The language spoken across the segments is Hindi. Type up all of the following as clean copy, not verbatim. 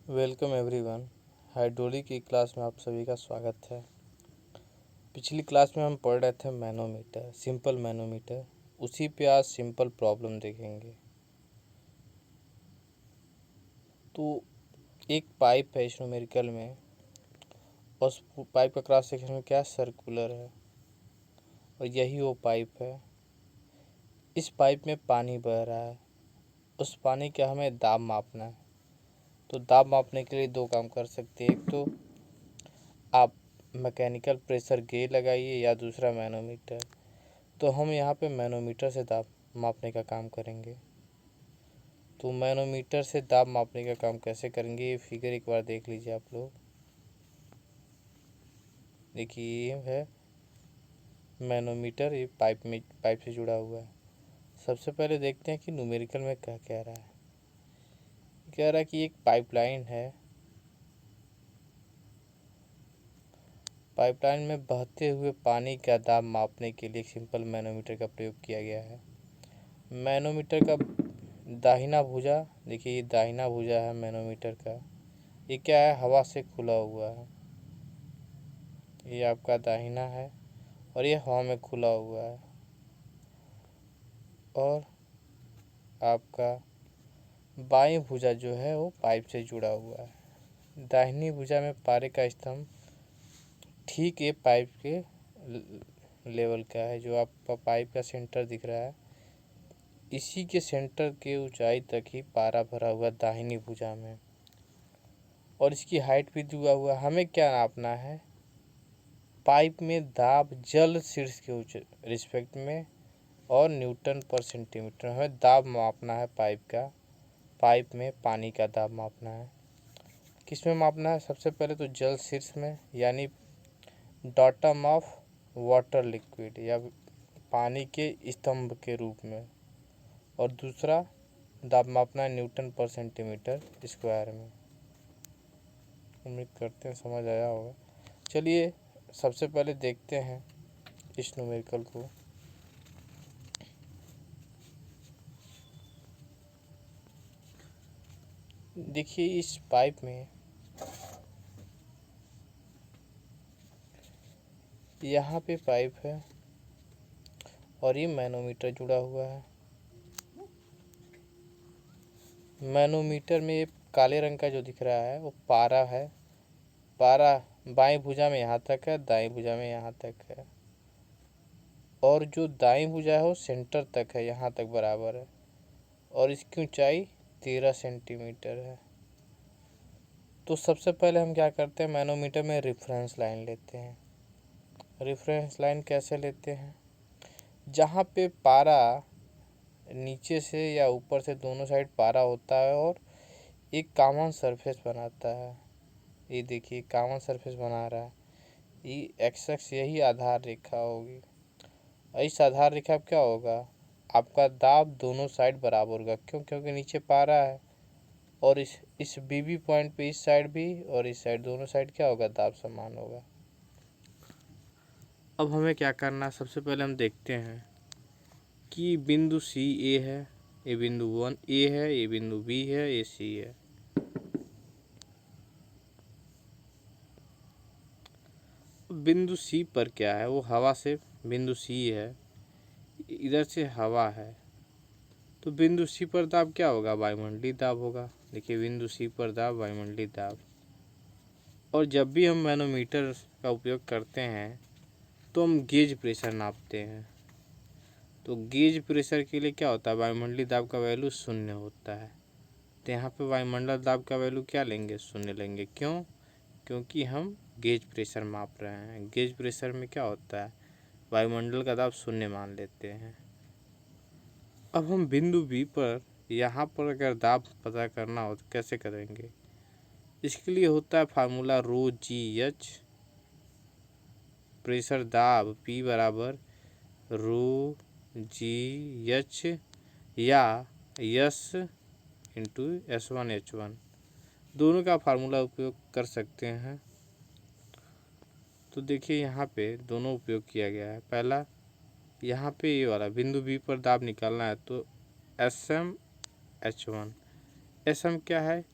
Welcome everyone. हाइड्रोलिक की क्लास में आप सभी का स्वागत है। पिछली क्लास में हम पढ़ रहे थे मैनोमीटर, सिंपल मैनोमीटर। उसी पे आज सिंपल प्रॉब्लम देखेंगे। तो एक पाइप है न्यूमेरिकल में, और उस पाइप का क्रॉस सेक्शन में क्या सर्कुलर है, और यही वो पाइप है। इस पाइप में पानी बह रहा है। उस पानी का हमें दाब मापना है। तो दाब मापने के लिए दो काम कर सकते हैं। एक तो आप मैकेनिकल प्रेशर गेज लगाइए, या दूसरा मैनोमीटर। तो हम यहाँ पे मैनोमीटर से दाब मापने का काम करेंगे। तो मैनोमीटर से दाब मापने का काम कैसे करेंगे, ये फिगर एक बार देख लीजिए आप लोग। देखिए ये है मैनोमीटर, ये पाइप से जुड़ा हुआ है। सबसे पहले देखते हैं कि न्यूमेरिकल में क्या कह रहा है। कह रहा है कि एक पाइपलाइन है। पाइपलाइन में बहते हुए पानी का दाब मापने के लिए सिंपल मैनोमीटर का प्रयोग किया गया है। मैनोमीटर का दाहिना भुजा, देखिए ये दाहिना भुजा है मैनोमीटर का। ये क्या है, हवा से खुला हुआ है। ये आपका दाहिना है और ये हवा में खुला हुआ है। और आपका बाईं भुजा जो है वो पाइप से जुड़ा हुआ है। दाहिनी भुजा में पारे का स्तंभ ठीक ये पाइप के लेवल का है। जो आपका पाइप का सेंटर दिख रहा है, इसी के सेंटर के ऊंचाई तक ही पारा भरा हुआ दाहिनी भुजा में। और इसकी हाइट भी दिया हुआ। हमें क्या नापना है, पाइप में दाब जल शीर्ष के रिस्पेक्ट में और न्यूटन पर सेंटीमीटर। हमें दाब मापना है पाइप का। पाइप में पानी का दाब मापना है। किस में मापना है, सबसे पहले तो जल शीर्ष में, यानी बॉटम ऑफ वाटर लिक्विड, या पानी के स्तंभ के रूप में। और दूसरा दाब मापना है न्यूटन पर सेंटीमीटर स्क्वायर में। उम्मीद करते हैं समझ आया होगा। चलिए सबसे पहले देखते हैं इस न्यूमेरिकल को। देखिए इस पाइप में यहाँ पे पाइप है और ये मैनोमीटर जुड़ा हुआ है। मैनोमीटर में ये काले रंग का जो दिख रहा है वो पारा है। पारा बाएं भुजा में यहाँ तक है, दाएं भुजा में यहाँ तक है। और जो दाएं भुजा है वो सेंटर तक है, यहाँ तक बराबर है। और इसकी ऊंचाई 13 सेंटीमीटर है। तो सबसे पहले हम क्या करते हैं, मैनोमीटर में रेफरेंस लाइन लेते हैं। रेफरेंस लाइन कैसे लेते हैं, जहाँ पे पारा नीचे से या ऊपर से दोनों साइड पारा होता है और एक कॉमन सरफेस बनाता है। ये देखिए कॉमन सरफेस बना रहा है। ये एक्स एक्स यही आधार रेखा होगी। इस आधार रेखा क्या होगा, आपका दाब दोनों साइड बराबर होगा। क्यों, क्योंकि नीचे पारा है। और इस बीबी पॉइंट पे इस साइड भी और इस साइड दोनों साइड क्या होगा, दाब समान होगा। अब हमें क्या करना है, सबसे पहले हम देखते हैं कि बिंदु सी ए है, ये बिंदु 1 ए है, ये बिंदु बी है, ये सी है। बिंदु सी पर क्या है, वो हवा से, बिंदु सी है, इधर से हवा है। तो बिंदु सी पर दाब क्या होगा, वायुमंडलीय दाब होगा। देखिए बिंदु सी पर दाब वायुमंडलीय दाब। और जब भी हम मैनोमीटर का उपयोग करते हैं तो हम गेज प्रेशर नापते हैं। तो गेज प्रेशर के लिए क्या होता है, वायुमंडलीय दाब का वैल्यू 0 होता है। तो यहाँ पे वायुमंडल दाब का वैल्यू क्या लेंगे, 0 लेंगे। क्यों, क्योंकि हम गेज प्रेशर माप रहे हैं। गेज प्रेशर में क्या होता है, वायुमंडल का दाब 0 मान लेते हैं। अब हम बिंदु बी पर, यहाँ पर अगर दाब पता करना हो तो कैसे करेंगे। इसके लिए होता है फार्मूला रो जी एच, प्रेशर दाब P बराबर रो जी एच या यस इंटू S1H1, दोनों का फार्मूला उपयोग कर सकते हैं। तो देखिए यहाँ पे दोनों उपयोग किया गया है। पहला यहाँ पे ये वाला बिंदु बी पर दाब निकालना है, तो SM H1। SM क्या है,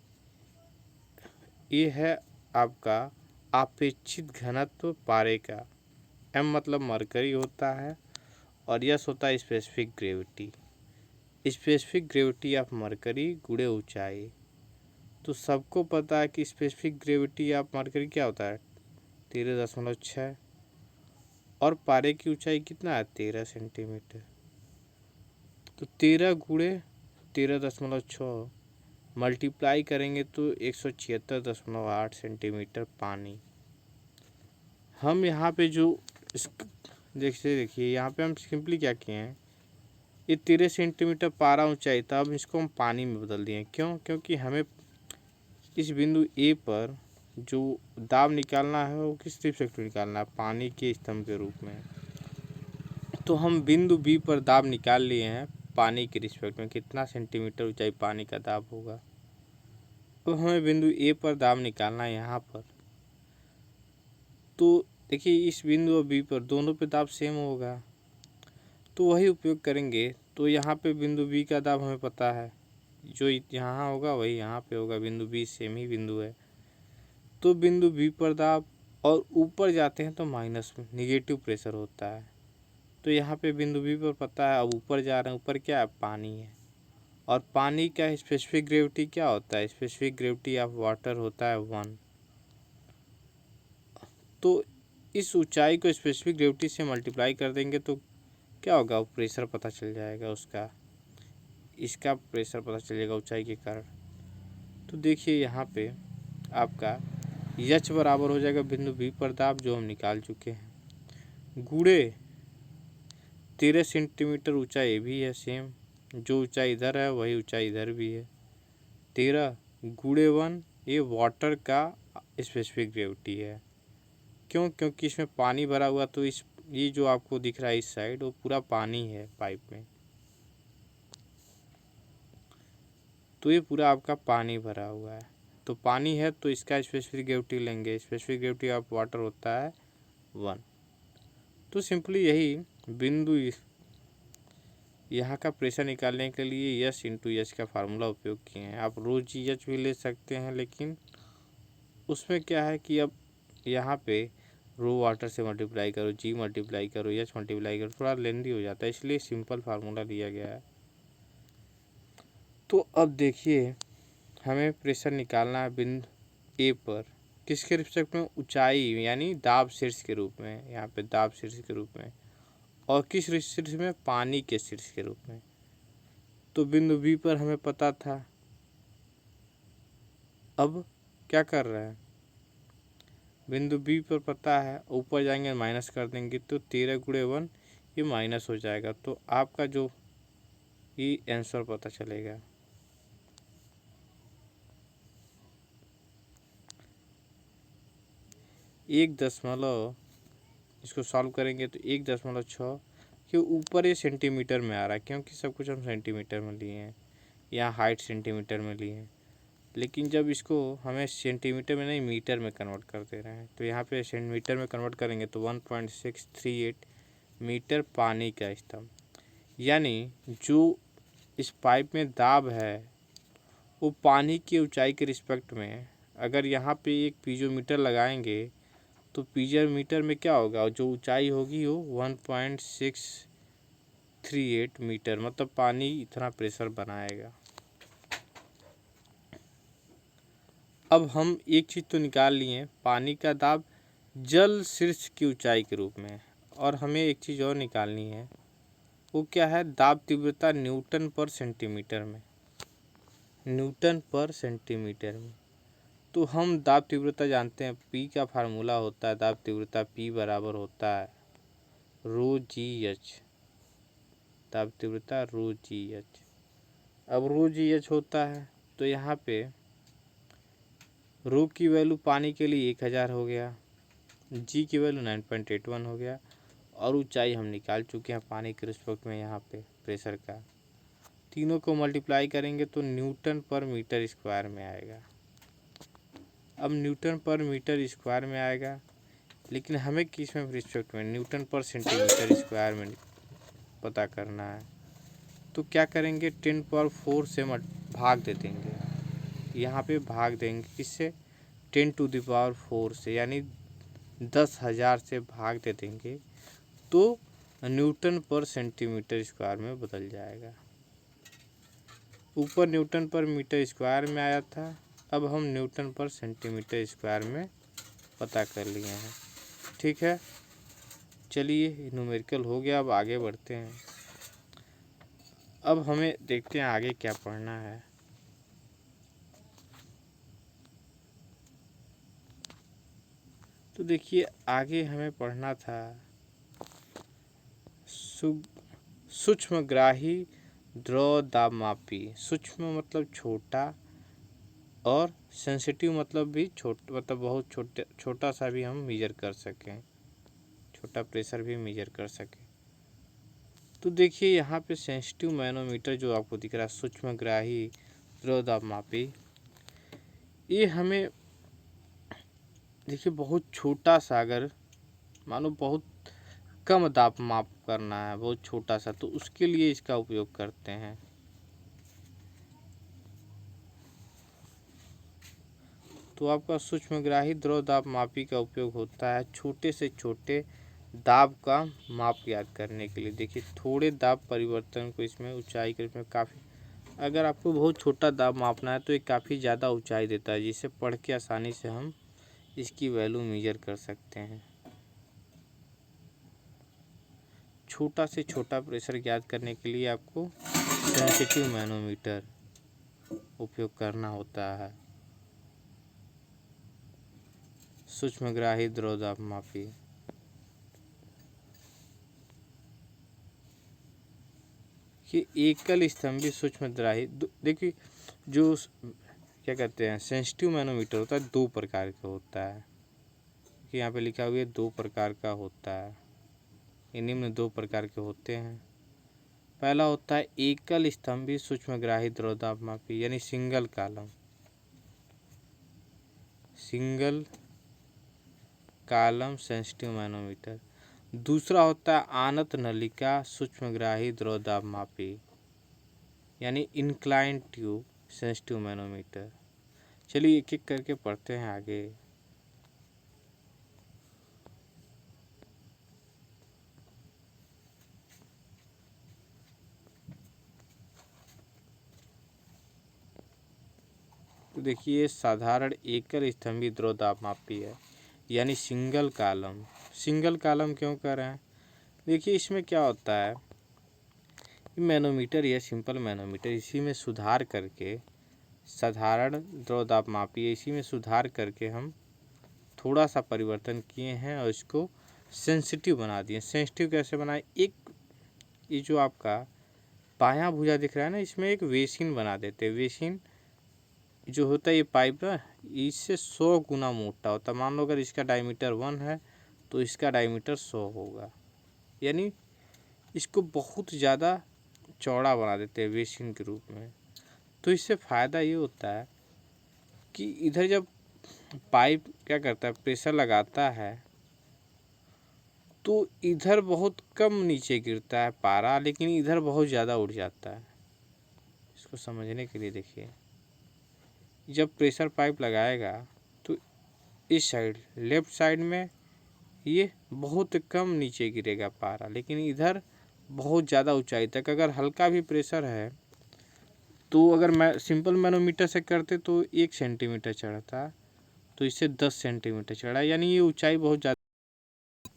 ये है आपका अपेक्षित घनत्व पारे का। m मतलब मरकरी होता है और यस होता है specific gravity. Specific gravity of mercury गुणे ऊंचाई। तो सबको पता है कि स्पेसिफिक ग्रेविटी ऑफ मरकरी क्या होता है 13.6 और पारे की ऊंचाई कितना है 13 सेंटीमीटर। तो 13 गुणे 13.6 मल्टीप्लाई करेंगे तो 176.8 सेंटीमीटर पानी। हम यहाँ पे जो देखिए यहाँ पे हम सिंपली क्या किए हैं, ये 13 सेंटीमीटर पारा ऊंचाई था, अब इसको हम पानी में बदल दिए। क्यों? क्योंकि हमें इस बिंदु ए पर जो दाब निकालना है वो किस रिस्पेक्ट में निकालना है, पानी के स्तंभ के रूप में। तो हम बिंदु बी पर दाब निकाल लिए हैं पानी के रिस्पेक्ट में, कितना सेंटीमीटर ऊंचाई पानी का दाब होगा। अब हमें बिंदु ए पर दाब निकालना है यहाँ पर। तो देखिए इस बिंदु और बी पर दोनों पे दाब सेम होगा, तो वही उपयोग करेंगे। तो यहाँ पे बिंदु बी का दाब हमें पता है, जो यहाँ होगा वही यहाँ पे होगा, बिंदु बी सेम ही बिंदु है। तो बिंदु बी पर दाब और ऊपर जाते हैं तो माइनस निगेटिव प्रेशर होता है। तो यहाँ पे बिंदु बी पर पता है, अब ऊपर जा रहे हैं, ऊपर क्या है पानी है। और पानी का स्पेसिफिक ग्रेविटी क्या होता है, स्पेसिफिक ग्रेविटी ऑफ वाटर होता है 1। तो इस ऊंचाई को स्पेसिफिक ग्रेविटी से मल्टीप्लाई कर देंगे तो क्या होगा, प्रेशर पता चल जाएगा उसका, इसका प्रेशर पता चलेगा ऊंचाई के कारण। तो देखिए यहाँ पे आपका एच बराबर हो जाएगा बिंदु बी पर दाब जो हम निकाल चुके हैं, गुणे 13 सेंटीमीटर ऊंचाई भी है सेम, जो ऊंचाई इधर है वही ऊंचाई इधर भी है 13 गुणे 1, ये वाटर का स्पेसिफिक ग्रेविटी है। क्यों? क्योंकि इसमें पानी भरा हुआ, तो इस ये जो आपको दिख रहा है इस साइड वो पूरा पानी है पाइप में, तो ये पूरा आपका पानी भरा हुआ है। तो पानी है तो इसका स्पेसिफिक ग्रेविटी लेंगे, स्पेसिफिक ग्रेविटी ऑफ वाटर होता है 1। तो सिंपली यही बिंदु यहाँ का प्रेशर निकालने के लिए यस इंटू एच का फार्मूला उपयोग किए हैं। आप रो जी एच भी ले सकते हैं, लेकिन उसमें क्या है कि अब यहाँ पे रो वाटर से मल्टीप्लाई करो, जी मल्टीप्लाई करो, एच मल्टीप्लाई करो, थोड़ा लेंदी हो जाता है, इसलिए सिंपल फार्मूला लिया गया है। तो अब देखिए हमें प्रेशर निकालना है बिंदु ए पर, किसके रिस्पेक्ट में, ऊंचाई यानी दाब शीर्ष के रूप में, यहाँ पे दाब शीर्ष के रूप में, और किस शीर्ष में, पानी के शीर्ष के रूप में। तो बिंदु बी पर हमें पता था, अब क्या कर रहे हैं, बिंदु बी पर पता है, ऊपर जाएंगे माइनस कर देंगे तो 13 गुणे 1 ये माइनस हो जाएगा। तो आपका जो ये आंसर पता चलेगा। एक दशमलव, इसको सॉल्व करेंगे तो 1.6 के ऊपर ये सेंटीमीटर में आ रहा है, क्योंकि सब कुछ हम सेंटीमीटर में लिए हैं, यहाँ हाइट सेंटीमीटर में लिए हैं। लेकिन जब इसको हमें सेंटीमीटर में नहीं मीटर में कन्वर्ट कर दे रहे हैं, तो यहाँ पे सेंटीमीटर में कन्वर्ट करेंगे तो 1.638 मीटर पानी का स्तंभ। यानी जो इस पाइप में दाब है वो पानी की ऊंचाई के रिस्पेक्ट में, अगर यहाँ पे एक पीजोमीटर लगाएंगे तो पीजोमीटर में क्या होगा, जो ऊंचाई होगी वो 1.638 मीटर, मतलब पानी इतना प्रेशर बनाएगा। अब हम एक चीज़ तो निकाल लिए, पानी का दाब जल शीर्ष की ऊंचाई के रूप में, और हमें एक चीज़ और निकालनी है, वो क्या है, दाब तीव्रता न्यूटन पर सेंटीमीटर में, न्यूटन पर सेंटीमीटर में। तो हम दाब तीव्रता जानते हैं, पी का फार्मूला होता है दाब तीव्रता, पी बराबर होता है रो जी एच, दाब तीव्रता रो जी एच। अब रो जी एच होता है तो यहाँ पे रो की वैल्यू पानी के लिए 1000 हो गया, जी की वैल्यू 9.81 हो गया, और ऊंचाई हम निकाल चुके हैं पानी के रिस्पेक्ट में यहाँ पे प्रेशर का। तीनों को मल्टीप्लाई करेंगे तो न्यूटन पर मीटर स्क्वायर में आएगा। अब न्यूटन पर मीटर स्क्वायर में आएगा, लेकिन हमें किस में रिस्पेक्ट में, न्यूटन पर सेंटीमीटर स्क्वायर में पता करना है। तो क्या करेंगे, 10 पावर 4 से भाग दे देंगे, यहाँ पे भाग देंगे किससे, 10⁴ से यानी 10,000 से भाग दे देंगे तो न्यूटन पर सेंटीमीटर स्क्वायर में बदल जाएगा। ऊपर न्यूटन पर मीटर स्क्वायर में आया था, अब हम न्यूटन पर सेंटीमीटर स्क्वायर में पता कर लिए हैं। ठीक है, चलिए न्यूमेरिकल हो गया, अब आगे बढ़ते हैं। अब हमें देखते हैं आगे क्या पढ़ना है। तो देखिए आगे हमें पढ़ना था सूक्ष्मग्राही द्रव्यमापी। सूक्ष्म मतलब छोटा और सेंसिटिव मतलब भी मतलब बहुत छोटा सा भी हम मेजर कर सकें, छोटा प्रेशर भी मेजर कर सकें। तो देखिए यहाँ पे सेंसिटिव मैनोमीटर जो आपको दिख रहा है, सूक्ष्मग्राही द्रव्यमापी, ये हमें देखिए बहुत छोटा सा, अगर मानो बहुत कम दाब माप करना है, बहुत छोटा सा, तो उसके लिए इसका उपयोग करते हैं। तो आपका सूक्ष्मग्राही द्रव्यमापी का उपयोग होता है छोटे से छोटे दाब का माप याद करने के लिए। देखिए थोड़े दाब परिवर्तन को इसमें ऊंचाई के रूप में काफ़ी, अगर आपको बहुत छोटा दाब मापना है तो ये काफ़ी ज़्यादा ऊंचाई देता है, जिसे पढ़ के आसानी से हम इसकी वैल्यू मेजर कर सकते हैं। छोटा से छोटा प्रेशर ज्ञात करने के लिए आपको सेंसिटिव मैनोमीटर उपयोग करना होता है, सूक्ष्मग्राही द्रव्यमापी। कि एकल स्तंभी सूक्ष्मग्राही, देखिए जो क्या कहते हैं सेंसिटिव मैनोमीटर होता है, दो प्रकार का होता है। कि यहाँ पे लिखा हुआ है 2 प्रकार का होता है। ये निम्न 2 प्रकार के होते हैं। पहला होता है एकल स्तंभी सूक्ष्मग्राही द्रव्यमापी यानी सिंगल कॉलम सेंसिटिव मैनोमीटर। दूसरा होता है आनत नलिका सूक्ष्मग्राही द्रव्यमापी यानी इंक्लाइन ट्यूब सेंसिटिव मैनोमीटर। चलिए एक एक करके पढ़ते हैं आगे। तो देखिए साधारण एकल स्तंभी द्रव्यमापी है यानी सिंगल कॉलम। सिंगल कॉलम क्यों कर रहे हैं? देखिए इसमें क्या होता है, मैनोमीटर या सिंपल मैनोमीटर, इसी में सुधार करके, साधारण द्रव्यमापी इसी में सुधार करके हम थोड़ा सा परिवर्तन किए हैं और इसको सेंसिटिव बना दिए। सेंसिटिव कैसे बनाए? एक ये जो आपका बायां भुजा दिख रहा है ना, इसमें एक वेसिन बना देते हैं। वेसिन जो होता है ये पाइप ना, इससे 100 गुना मोटा होता है। मान लो अगर इसका डायमीटर 1 है तो इसका डायमीटर 100 होगा, यानी इसको बहुत ज़्यादा चौड़ा बना देते हैं वेसिन के रूप में। तो इससे फ़ायदा ये होता है कि इधर जब पाइप क्या करता है, प्रेशर लगाता है, तो इधर बहुत कम नीचे गिरता है पारा, लेकिन इधर बहुत ज़्यादा उड़ जाता है। इसको समझने के लिए देखिए, जब प्रेशर पाइप लगाएगा तो इस साइड लेफ़्ट साइड में ये बहुत कम नीचे गिरेगा पारा, लेकिन इधर बहुत ज़्यादा ऊंचाई तक। अगर हल्का भी प्रेशर है तो अगर मैं सिंपल मैनोमीटर से करते तो 1 सेंटीमीटर चढ़ता, तो इससे 10 सेंटीमीटर चढ़ा, यानी ये ऊंचाई बहुत ज़्यादा।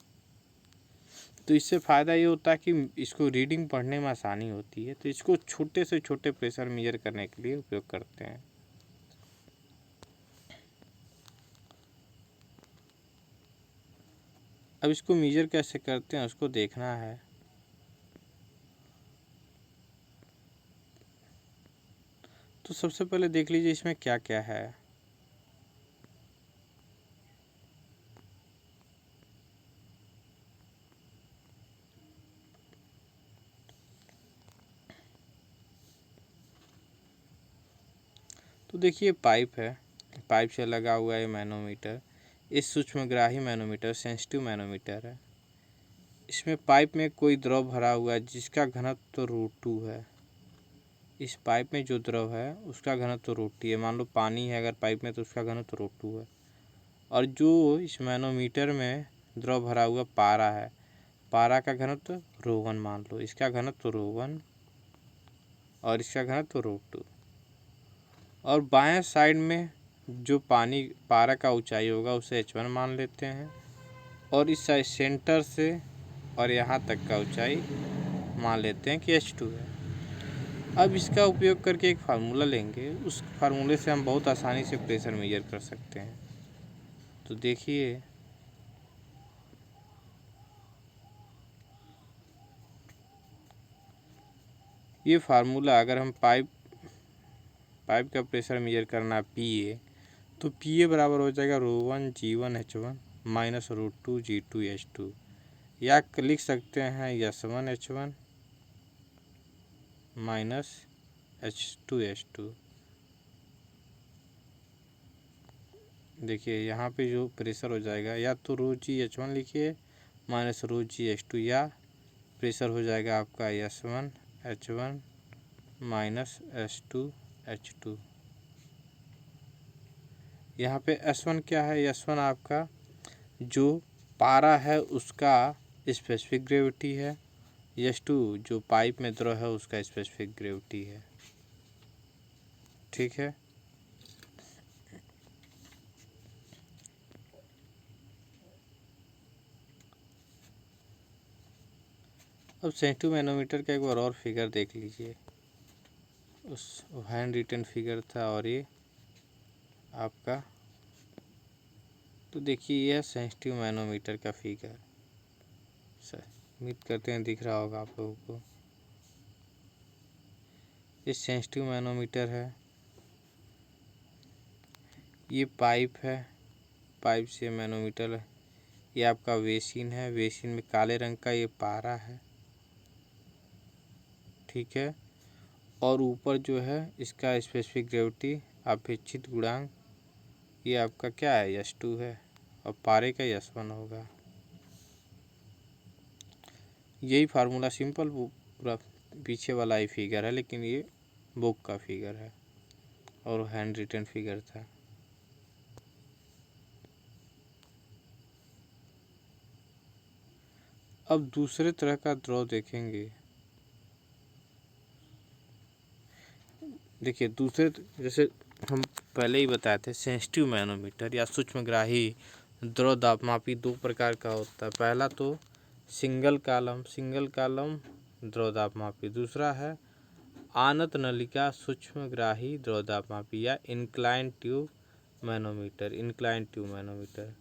तो इससे फ़ायदा ये होता है कि इसको रीडिंग पढ़ने में आसानी होती है। तो इसको छोटे से छोटे प्रेशर मेजर करने के लिए उपयोग करते हैं। अब इसको मेजर कैसे करते हैं उसको देखना है। तो सबसे पहले देख लीजिए इसमें क्या क्या है। तो देखिए पाइप है, पाइप से लगा हुआ है मैनोमीटर। इस सूक्ष्मग्राही मैनोमीटर सेंसिटिव मैनोमीटर है। इसमें पाइप में कोई द्रव भरा हुआ है जिसका घनत्व √2 है। इस पाइप में जो द्रव है उसका घनत्व √2 है। मान लो पानी है अगर पाइप में तो उसका घनत्व √2 है। और जो इस मैनोमीटर में द्रव भरा हुआ पारा है, पारा का घनत्व ρ1 मान लो, इसका घनत्व ρ1 और इसका घनत्व ρ2। और बाएं साइड में जो पारा का ऊंचाई होगा उसे h1 मान लेते हैं, और इस साइड सेंटर से और यहाँ तक का ऊंचाई मान लेते हैं कि h2 है। अब इसका उपयोग करके एक फार्मूला लेंगे, उस फार्मूले से हम बहुत आसानी से प्रेशर मेजर कर सकते हैं। तो देखिए, ये फार्मूला अगर हम पाइप का प्रेशर मेजर करना PA, तो PA बराबर हो जाएगा ρ1 G1 H1 minus ρ2 G2 H2, या लिख सकते हैं S1 H1 minus H2 H2। देखिए यहाँ पे जो प्रेशर हो जाएगा, या तो ρg H1 लिखिए माइनस ρg H2, या प्रेशर हो जाएगा आपका S1 H1 minus S2 H2। यहाँ पे S1 क्या है? S1 आपका जो पारा है उसका स्पेसिफिक ग्रेविटी है, S2 जो पाइप में द्रव है उसका स्पेसिफिक ग्रेविटी है। ठीक है। अब सेंसिटिव मैनोमीटर का एक बार और फिगर देख लीजिए। उस हैंड रिटन फिगर था और ये आपका, तो देखिए यह सेंसिटिव मैनोमीटर का फिगर, उम्मीद करते हैं दिख रहा होगा आप लोगों को। ये सेंसिटिव मैनोमीटर है, ये पाइप है, पाइप से मैनोमीटर है, ये आपका बेसिन है, बेसिन में काले रंग का ये पारा है। ठीक है। और ऊपर जो है इसका स्पेसिफिक ग्रेविटी अपेक्षित गुणांक, ये आपका क्या है? S2 है, और पारे का S1 होगा। यही फार्मूला सिंपल पूरा पीछे वाला ही फिगर है, लेकिन ये बुक का फिगर है और हैंड रिटन फिगर था। अब दूसरे तरह का द्रव देखेंगे। देखिए दूसरे, जैसे हम पहले ही बताए थे, सेंसिटिव मैनोमीटर या सूक्ष्मग्राही द्रव दाबमापी दो प्रकार का होता है। पहला तो सिंगल कॉलम द्रव दाबमापी, दूसरा है आनत नलिका सूक्ष्मग्राही द्रव दाबमापी या इंक्लाइन ट्यूब मैनोमीटर।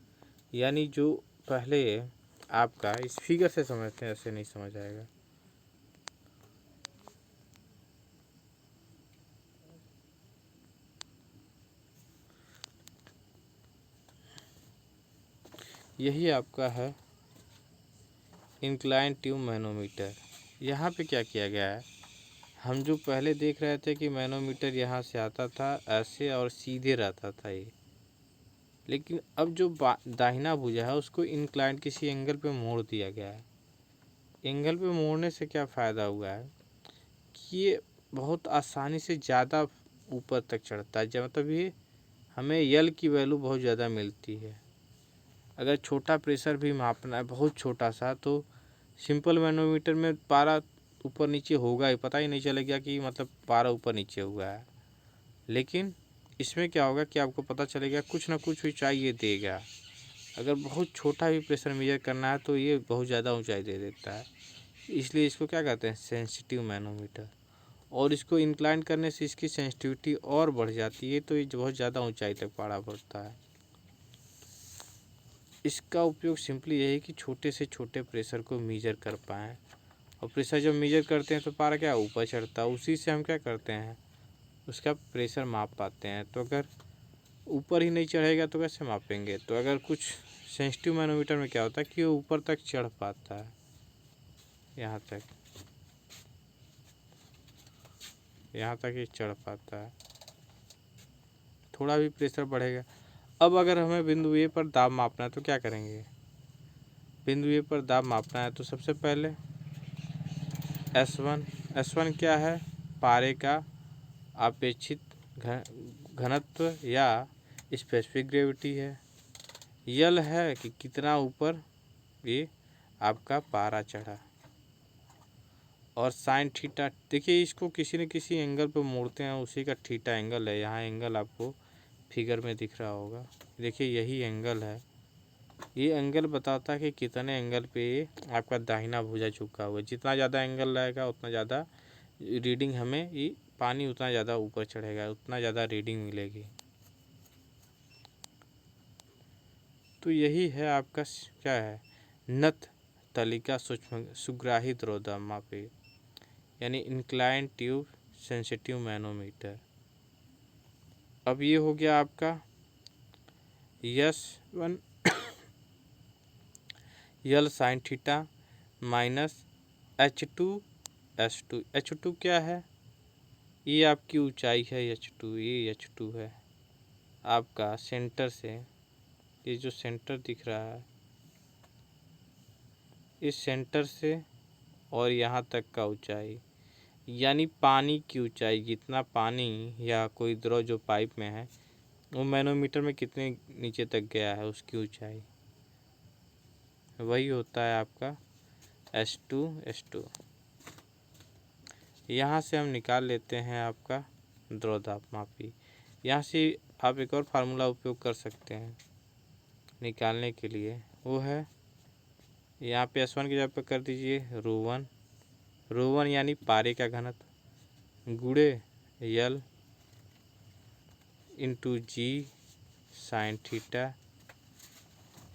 यानी जो पहले आपका इस फिगर से समझते हैं, ऐसे नहीं समझ आएगा। यही आपका है इंक्लाइन ट्यूब मैनोमीटर। यहाँ पे क्या किया गया है, हम जो पहले देख रहे थे कि मैनोमीटर यहाँ से आता था ऐसे और सीधे रहता था ये, लेकिन अब जो दाहिना भुजा है उसको इंक्लाइन किसी एंगल पे मोड़ दिया गया है। एंगल पे मोड़ने से क्या फ़ायदा हुआ है कि ये बहुत आसानी से ज़्यादा ऊपर तक चढ़ता है, जब मतलब ये हमें यल की वैल्यू बहुत ज़्यादा मिलती है। अगर छोटा प्रेशर भी मापना है, बहुत छोटा सा, तो सिंपल मैनोमीटर में पारा ऊपर नीचे होगा ही, पता ही नहीं चलेगा कि मतलब पारा ऊपर नीचे हुआ है। लेकिन इसमें क्या होगा कि आपको पता चलेगा कुछ ना कुछ ऊंचाई ये देगा। अगर बहुत छोटा भी प्रेशर मेजर करना है तो ये बहुत ज़्यादा ऊंचाई दे देता है, इसलिए इसको क्या कहते हैं? Sensitive manometer. और इसको इंक्लाइन करने से इसकी सेंसिटिविटी और बढ़ जाती है, तो ये बहुत ज़्यादा ऊंचाई तक पारा बढ़ता है। इसका उपयोग सिंपली यही कि छोटे से छोटे प्रेशर को मेजर कर पाएँ, और प्रेशर जब मेजर करते हैं तो पारा क्या ऊपर चढ़ता है, उसी से हम क्या करते हैं, उसका प्रेशर माप पाते हैं। तो अगर ऊपर ही नहीं चढ़ेगा तो कैसे मापेंगे? तो अगर कुछ सेंसिटिव मैनोमीटर में क्या होता है कि वो ऊपर तक चढ़ पाता है, यहाँ तक ये चढ़ पाता है, थोड़ा भी प्रेशर बढ़ेगा। अब अगर हमें बिंदु ए पर दाब मापना है तो क्या करेंगे? बिंदु ए पर दाब मापना है तो सबसे पहले S1 क्या है? पारे का अपेक्षित घनत्व या स्पेसिफिक ग्रेविटी है। यल है कि कितना ऊपर ये आपका पारा चढ़ा। और साइन थीटा, देखिए इसको किसी न किसी एंगल पर मोड़ते हैं, उसी का थीटा एंगल है। यहाँ एंगल आपको फिगर में दिख रहा होगा, देखिए यही एंगल है। ये एंगल बताता है कि कितने एंगल पे आपका दाहिना भुजा झुका हुआ है। जितना ज़्यादा एंगल रहेगा उतना ज़्यादा रीडिंग हमें ये पानी उतना ज़्यादा ऊपर चढ़ेगा, उतना ज़्यादा रीडिंग मिलेगी। तो यही है आपका क्या है, नत तलिका सूक्ष्म सुग्राही द्रोदा मापे, यानी इंक्लाइन ट्यूब सेंसिटिव मैनोमीटर। अब ये हो गया आपका S1 यल sine theta minus H2 S2। H2 क्या है, ये आपकी ऊंचाई है H2, ये H2 है आपका सेंटर से, ये जो सेंटर दिख रहा है इस सेंटर से और यहाँ तक का ऊंचाई, यानी पानी की ऊंचाई। जितना पानी या कोई द्रव जो पाइप में है वो मैनोमीटर में कितने नीचे तक गया है उसकी ऊंचाई, वही होता है आपका S2। यहाँ से हम निकाल लेते हैं आपका द्रवतापमापी। यहाँ से आप एक और फार्मूला उपयोग कर सकते हैं निकालने के लिए, वो है यहाँ पे S1 की जगह पर कर दीजिए रो1 यानी पारे का घनत्व गुणे यल इंटू जी साइन थीटा।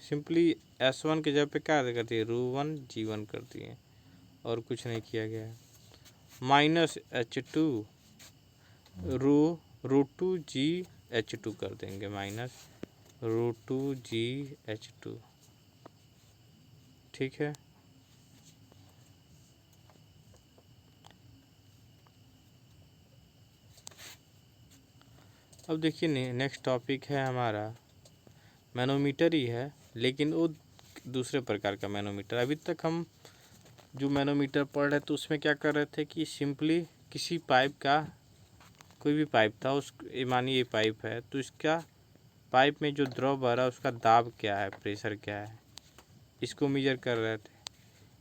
सिंपली S1 की जगह पे क्या कर दिए, रो1 G1 कर दिए और कुछ नहीं किया गया। माइनस H2 रो2 GH2 कर देंगे, माइनस रो2 GH2। ठीक है। अब देखिए नेक्स्ट टॉपिक है हमारा मैनोमीटर ही है, लेकिन वो दूसरे प्रकार का मैनोमीटर। अभी तक हम जो मैनोमीटर पढ़ रहे थे उसमें क्या कर रहे थे कि सिंपली किसी पाइप का, कोई भी पाइप था, उस मानिए ये पाइप है तो इसका पाइप में जो द्रव बह रहा है उसका दाब क्या है, प्रेशर क्या है, इसको मेजर कर रहे थे।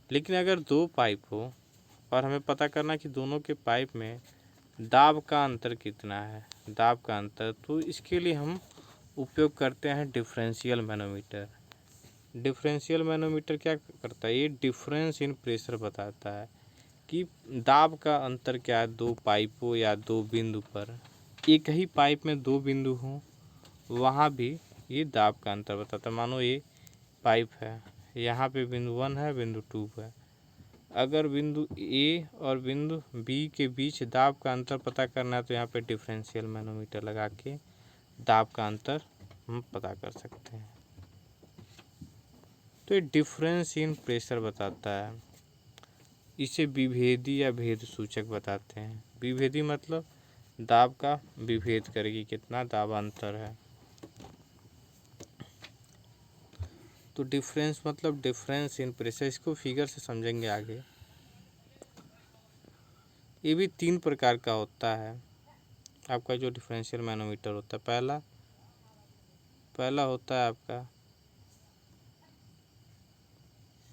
लेकिन अगर दो पाइप हो और हमें पता करना कि दोनों के पाइप में दाब का अंतर कितना है, दाब का अंतर, तो इसके लिए हम उपयोग करते हैं डिफरेंशियल मैनोमीटर। डिफरेंशियल मैनोमीटर क्या करता है, ये डिफरेंस इन प्रेशर बताता है कि दाब का अंतर क्या है दो पाइपों या दो बिंदु पर। एक ही पाइप में दो बिंदु हों वहाँ भी ये दाब का अंतर बताता है। मानो ये पाइप है, यहाँ पे बिंदु 1 है, बिंदु 2 है। अगर बिंदु ए और बिंदु बी के बीच दाब का अंतर पता करना है तो यहाँ पे डिफरेंशियल मैनोमीटर लगा के दाब का अंतर हम पता कर सकते हैं। तो ये डिफरेंस इन प्रेशर बताता है, इसे विभेदी या भेद सूचक बताते हैं। विभेदी मतलब दाब का विभेद करेगी, कितना दाब अंतर है। तो डिफरेंस मतलब डिफरेंस इन प्रेशर, इसको फिगर से समझेंगे आगे। ये भी 3 प्रकार का होता है आपका जो डिफरेंशियल मैनोमीटर होता है। पहला होता है आपका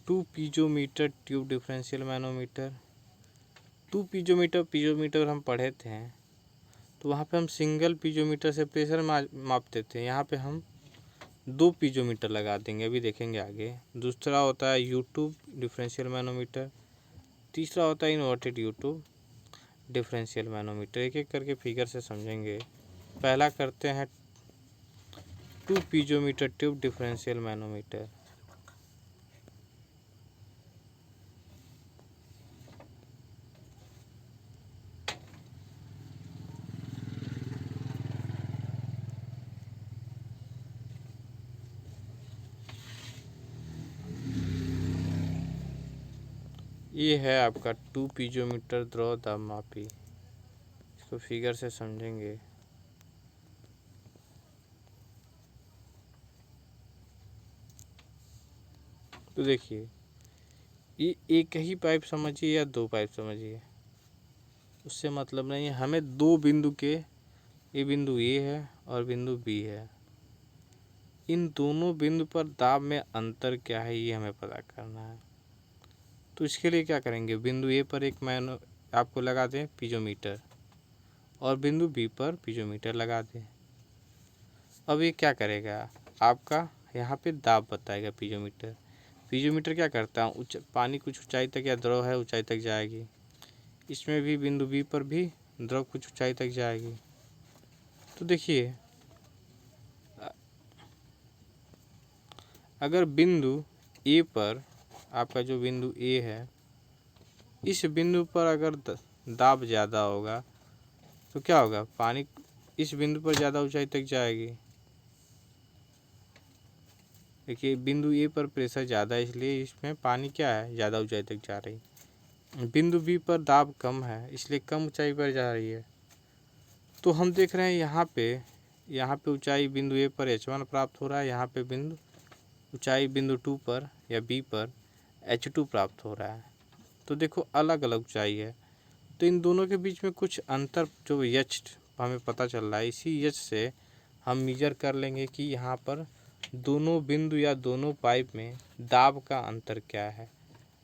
2 piezometer tube differential manometer. 2 piezometer हम पढ़े थे, तो वहाँ पे हम सिंगल पीजोमीटर से प्रेशर मापते थे। यहाँ पे हम 2 पीजोमीटर लगा देंगे, अभी देखेंगे आगे। दूसरा होता है यूट्यूब डिफरेंशियल मैनोमीटर। तीसरा होता है इन्वर्टेड यूट्यूब डिफरेंशियल मैनोमीटर। एक एक करके फिगर से समझेंगे। पहला करते हैं 2 पीजोमीटर ट्यूब डिफरेंशियल मैनोमीटर। ये है आपका 2 पीजोमीटर द्रव दाब मापी, इसको फिगर से समझेंगे। तो देखिए ये एक ही पाइप समझिए या 2 पाइप समझिए, उससे मतलब नहीं है। हमें 2 बिंदु के, ये बिंदु ए है और बिंदु बी है, इन दोनों बिंदु पर दाब में अंतर क्या है ये हमें पता करना है। तो इसके लिए क्या करेंगे, बिंदु ए पर एक मैन आपको लगा दें पीजोमीटर और बिंदु बी पर पीजोमीटर लगा दें। अब ये क्या करेगा, आपका यहाँ पे दाब बताएगा पीजोमीटर। पीजोमीटर क्या करता है, पानी कुछ ऊंचाई तक या द्रव है ऊंचाई तक जाएगी, इसमें भी बिंदु बी पर भी द्रव कुछ ऊंचाई तक जाएगी। तो देखिए अगर बिंदु ए पर, आपका जो बिंदु ए है, इस बिंदु पर अगर दाब ज़्यादा होगा तो क्या होगा, पानी इस बिंदु पर ज़्यादा ऊंचाई तक जाएगी। देखिए बिंदु ए पर प्रेशर ज़्यादा है इसलिए इसमें पानी क्या है, ज़्यादा ऊंचाई तक जा रही। बिंदु बी पर दाब कम है इसलिए कम ऊंचाई पर जा रही है। तो हम देख रहे हैं यहाँ पे ऊंचाई बिंदु ए पर h1 प्राप्त हो रहा है, यहाँ पे ऊंचाई बिंदु 2 पर या बी पर h2 प्राप्त हो रहा है। तो देखो अलग अलग ऊंचाई है, तो इन दोनों के बीच में कुछ अंतर जो यच हमें पता चल रहा है, इसी यच से हम मेजर कर लेंगे कि यहाँ पर दोनों बिंदु या दोनों पाइप में दाब का अंतर क्या है।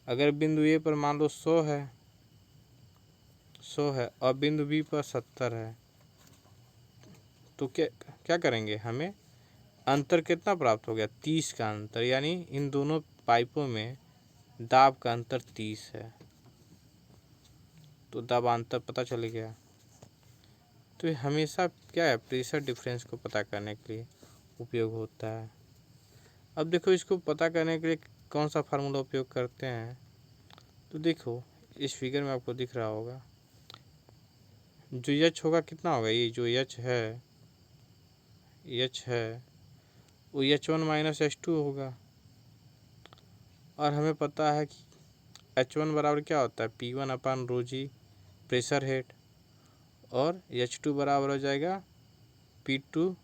अगर बिंदु ए पर मान लो 100 है और बिंदु बी पर 70 है, तो क्या करेंगे, हमें अंतर कितना प्राप्त हो गया, 30 का अंतर, यानी इन दोनों पाइपों में दाब का अंतर 30 है। तो दाब अंतर पता चल गया। तो ये हमेशा क्या है, प्रेशर डिफरेंस को पता करने के लिए उपयोग होता है। अब देखो इसको पता करने के लिए कौन सा फार्मूला उपयोग करते हैं, तो देखो इस फिगर में आपको दिख रहा होगा, जो एच होगा कितना होगा, ये जो एच है वो H1 माइनस H2 होगा। और हमें पता है कि H1 बराबर क्या होता है, P1 अपान रो जी प्रेशर हेड, और H2 बराबर हो जाएगा P2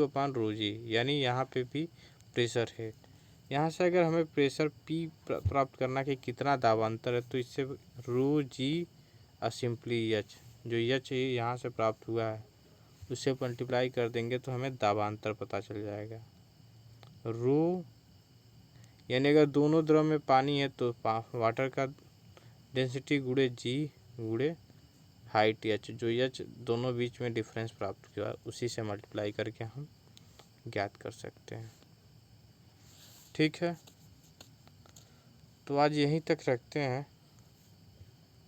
अपान रो जी, यानी यहाँ पे भी प्रेशर हेड। यहाँ से अगर हमें प्रेशर P प्राप्त करना कि कितना दाबांतर है, तो इससे रो जी और सिंपली एच, जो एच यहाँ से प्राप्त हुआ है उससे मल्टीप्लाई कर देंगे तो हमें दाबांतर पता चल जाएगा। रो यानी अगर दोनों द्रव में पानी है तो वाटर का डेंसिटी गुणे जी गुणे हाइट एच, जो एच दोनों बीच में डिफरेंस प्राप्त किया उसी से मल्टीप्लाई करके हम ज्ञात कर सकते हैं। ठीक है, तो आज यहीं तक रखते हैं,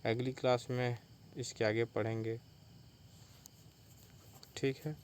अगली क्लास में इसके आगे पढ़ेंगे। ठीक है।